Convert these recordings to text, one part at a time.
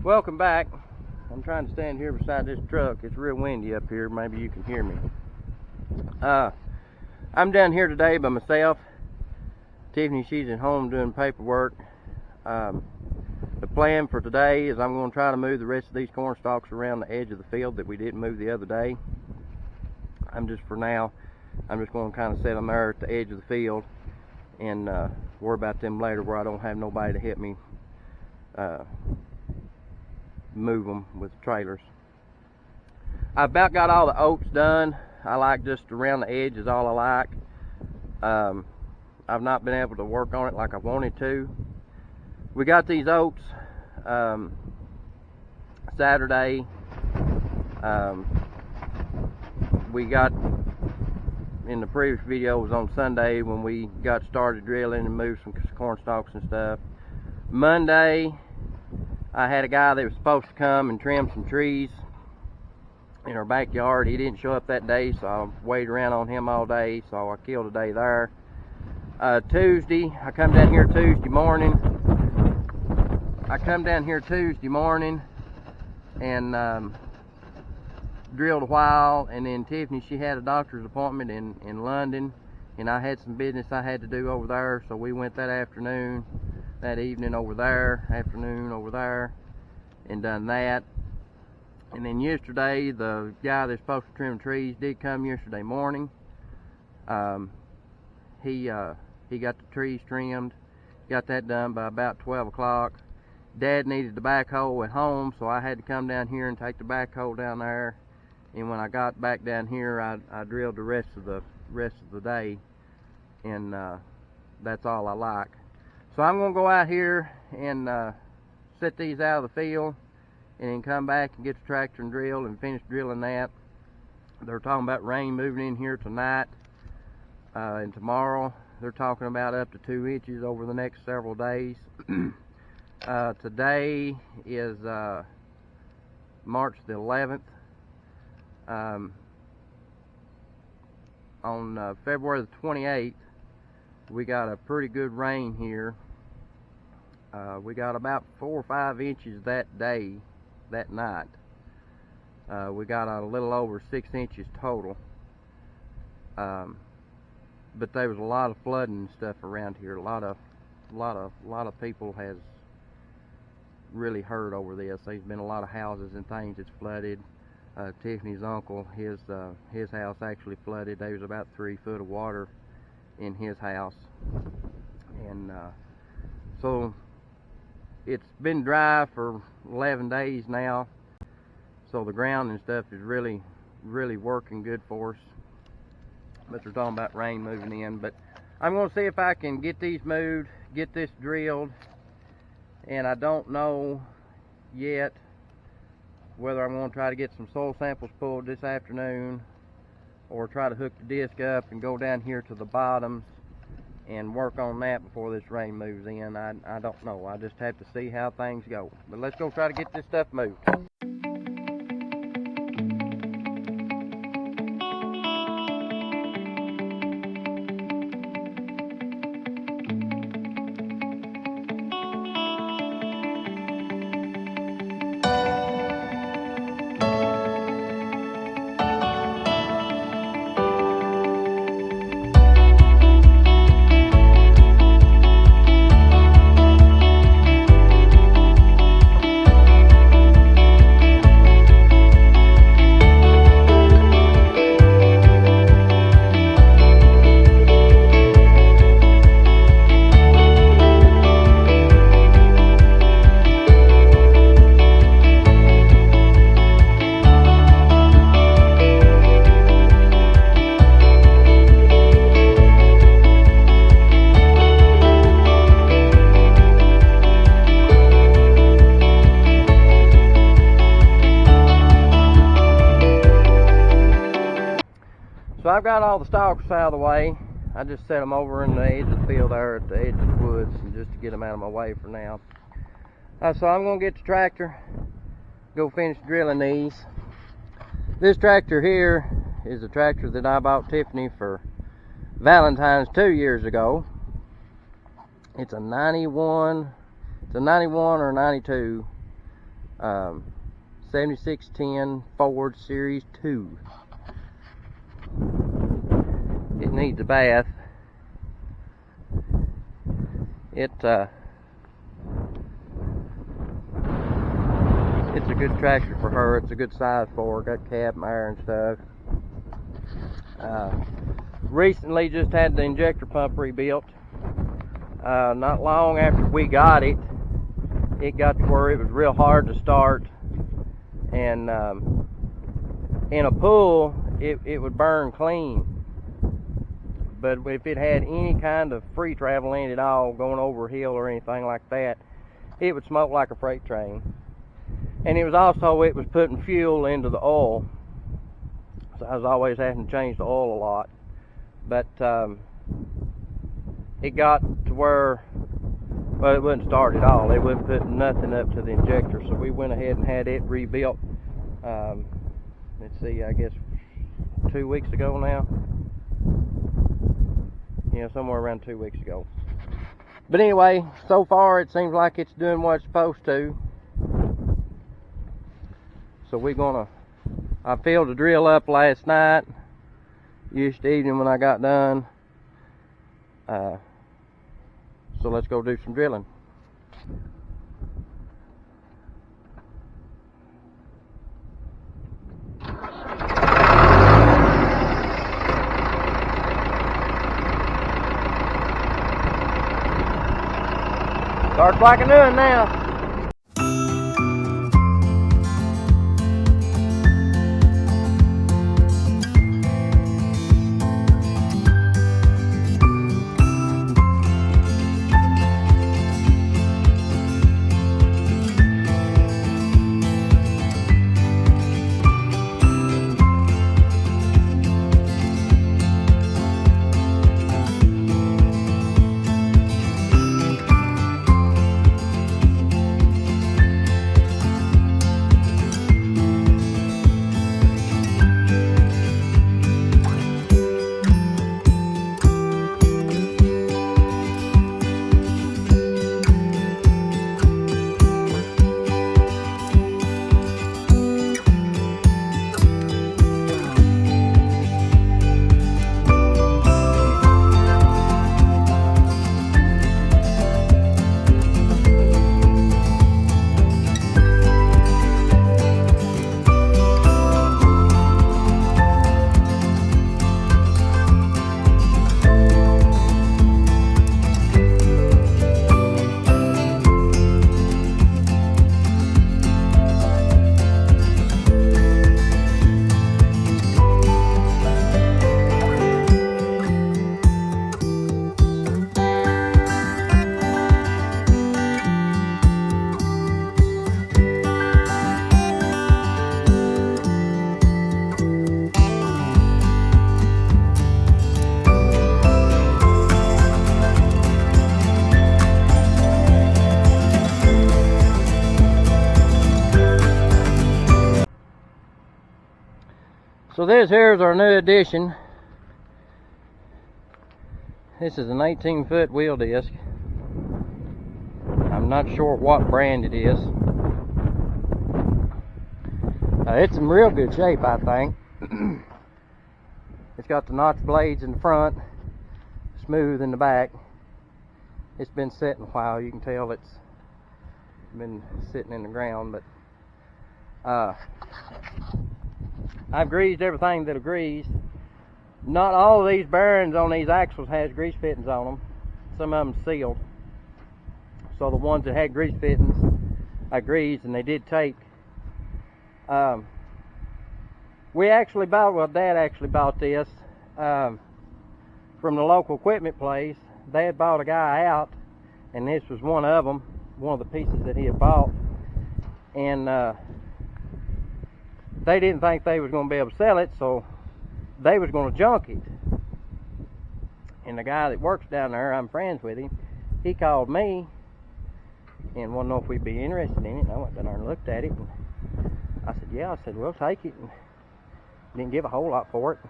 Welcome back. I'm trying to stand here beside this truck. It's real windy up here. Maybe you can hear me. I'm down here today by myself. Tiffany, she's at home doing paperwork. The plan for today is I'm going to try to move the rest of these corn stalks around the edge of the field that we didn't move the other day. For now, I'm just going to kind of set them there at the edge of the field and worry about them later where I don't have nobody to help me move them with trailers. I've about got all the oats done. I like just around the edge is all I like. I've not been able to work on it like I wanted to. We got these oats Saturday. We got in the previous video was on Sunday when we got started drilling and moved some corn stalks and stuff. Monday I had a guy that was supposed to come and trim some trees in our backyard. He didn't show up that day, so I waited around on him all day, so I killed a day there. Tuesday, I come down here Tuesday morning. And drilled a while, and then Tiffany, she had a doctor's appointment in London, and I had some business I had to do over there, so we went that evening over there, afternoon over there, and done that. And then yesterday, the guy that's supposed to trim trees did come yesterday morning. He got the trees trimmed, got that done by about 12 o'clock. Dad needed the backhoe at home, so I had to come down here and take the backhoe down there. And when I got back down here, I drilled the rest of the day, and that's all I like. So I'm gonna go out here and set these out of the field, and then come back and get the tractor and drill and finish drilling that. They're talking about rain moving in here tonight and tomorrow. They're talking about up to 2 inches over the next several days. Today is March the 11th. On February the 28th, we got a pretty good rain here. We got about 4 or 5 inches that night. We got a little over 6 inches total. But there was a lot of flooding and stuff around here. A lot of people has really hurt over this. There's been a lot of houses and things that's flooded. Tiffany's uncle, his house actually flooded. There was about 3 foot of water in his house, and so it's been dry for 11 days now. So the ground and stuff is really working good for us. But they're talking about rain moving in. But I'm going to see if I can get these moved, get this drilled, and I don't know yet whether I'm going to try to get some soil samples pulled this afternoon or try to hook the disc up and go down here to the bottoms and work on that before this rain moves in. I don't know. I just have to see how things go. But let's go try to get this stuff moved. So I've got all the stalks out of the way. I just set them over in the edge of the field there at the edge of the woods, and just to get them out of my way for now. So I'm going to get the tractor, go finish drilling these. This tractor here is a tractor that I bought Tiffany for Valentine's 2 years ago. It's a 91 or 92 7610 Ford Series 2. It needs a bath. It's a good tractor for her. It's a good size for her. Got cab and air and stuff. Recently just had the injector pump rebuilt. Not long after we got it, it got to where it was real hard to start, and in a pool it would burn clean, but if it had any kind of free travel in it at all, going over a hill or anything like that, it would smoke like a freight train. And it was putting fuel into the oil, so I was always having to change the oil a lot. But it got to where, well, it wouldn't start at all. They wouldn't put nothing up to the injector, so we went ahead and had it rebuilt. Let's see, I guess 2 weeks ago now. Yeah, somewhere around 2 weeks ago. But anyway, so far it seems like it's doing what it's supposed to. So I filled the drill up last night, yesterday evening when I got done. So let's go do some drilling. Starts like a new one now. So this here is our new addition. This is an 18-foot wheel disc. I'm not sure what brand it is. It's in real good shape, I think. It's got the notch blades in the front, smooth in the back. It's been sitting a while. You can tell it's been sitting in the ground, but I've greased everything that'll grease. Not all of these bearings on these axles has grease fittings on them. Some of them sealed. So the ones that had grease fittings, I greased, and they did take. We actually bought, well, Dad actually bought this from the local equipment place. They had bought a guy out, and this was one of them, one of the pieces that he had bought. And they didn't think they was going to be able to sell it, so they was going to junk it. And the guy that works down there, I'm friends with him, he called me and wanted to know if we'd be interested in it. And I went down there and looked at it, and I said, yeah. I said, we'll take it. And didn't give a whole lot for it,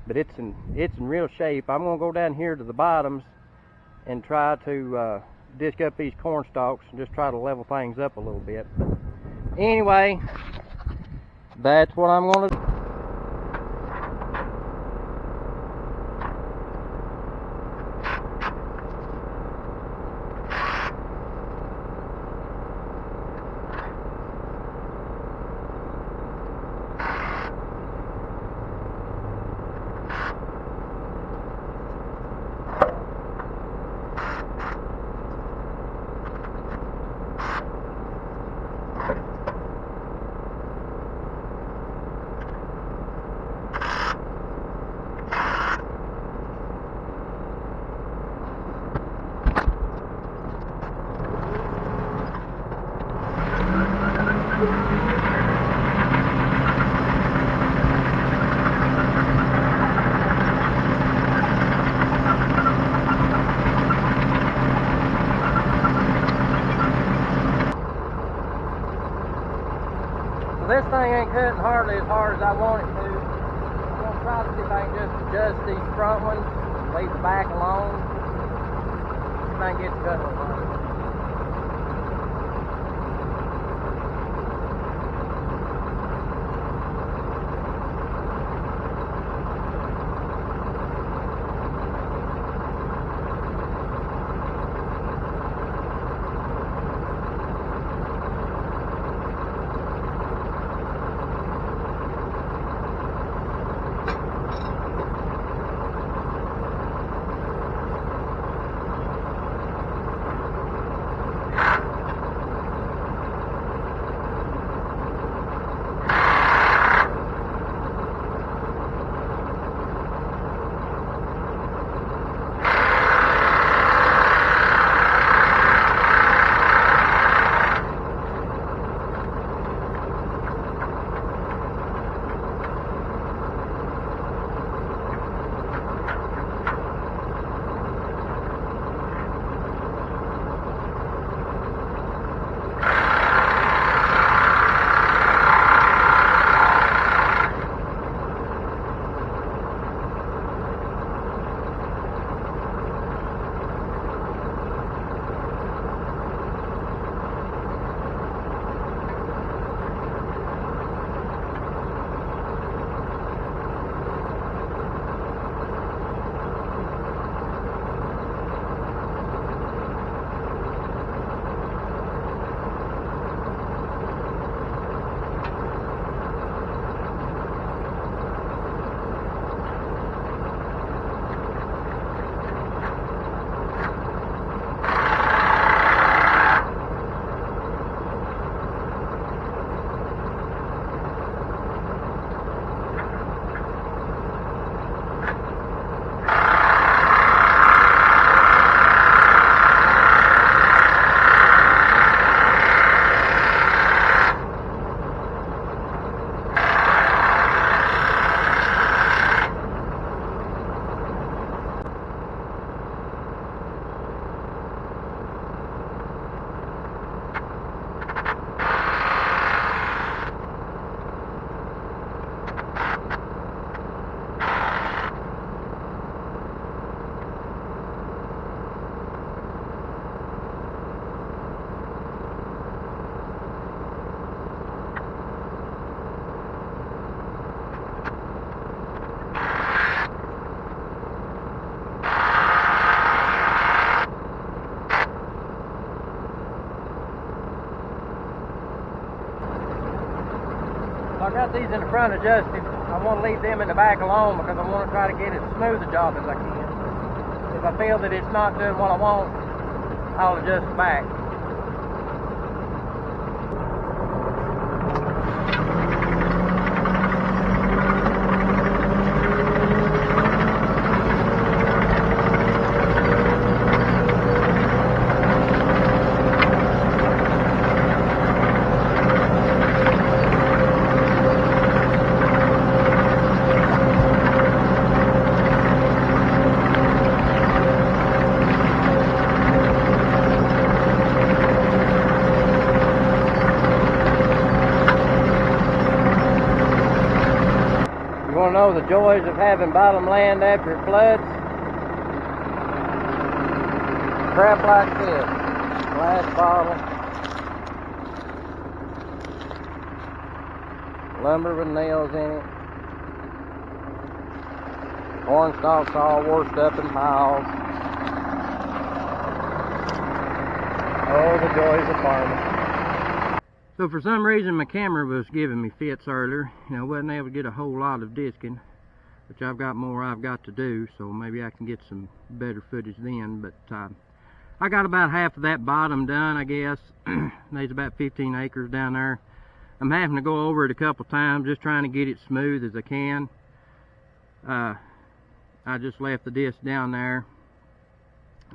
but it's in real shape. I'm going to go down here to the bottoms and try to disc up these corn stalks and just try to level things up a little bit. But anyway, that's what I'm going to do. This thing ain't cutting hardly as hard as I want it to. I'm going to try to see if I can just adjust these front ones, leave the back alone. See if I can get it cut a little harder. I got these in the front adjusted. I want to leave them in the back alone because I want to try to get as smooth a job as I can. If I feel that it's not doing what I want, I'll adjust the back. You want to know the joys of having bottom land after it floods? Crap like this. Glass bottle. Lumber with nails in it. Corn stalks all washed up in piles. Oh, the joys of farming. So for some reason my camera was giving me fits earlier. You know, wasn't able to get a whole lot of disking, which I've got more I've got to do, so maybe I can get some better footage then. But I got about half of that bottom done, I guess. There's about 15 acres down there. I'm having to go over it a couple times, just trying to get it smooth as I can. I just left the disc down there.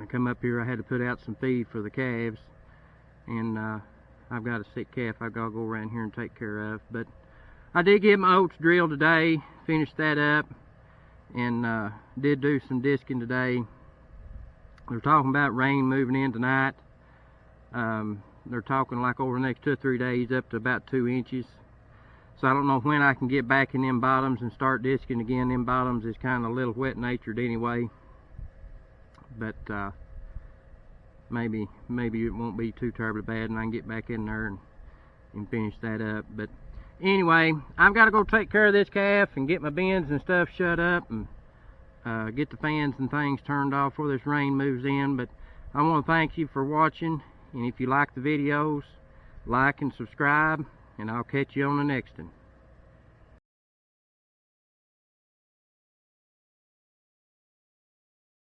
I come up here, I had to put out some feed for the calves, and I've got a sick calf I've got to go around here and take care of. But I did get my oats drilled today, finished that up, and did do some disking today. They're talking about rain moving in tonight. They're talking like over the next 2 or 3 days up to about 2 inches. So I don't know when I can get back in them bottoms and start disking again. Them bottoms is kind of a little wet natured anyway. But maybe it won't be too terribly bad and I can get back in there and finish that up. But anyway, I've got to go take care of this calf and get my bins and stuff shut up and get the fans and things turned off before this rain moves in. But I want to thank you for watching, and if you like the videos, like and subscribe, and I'll catch you on the next one.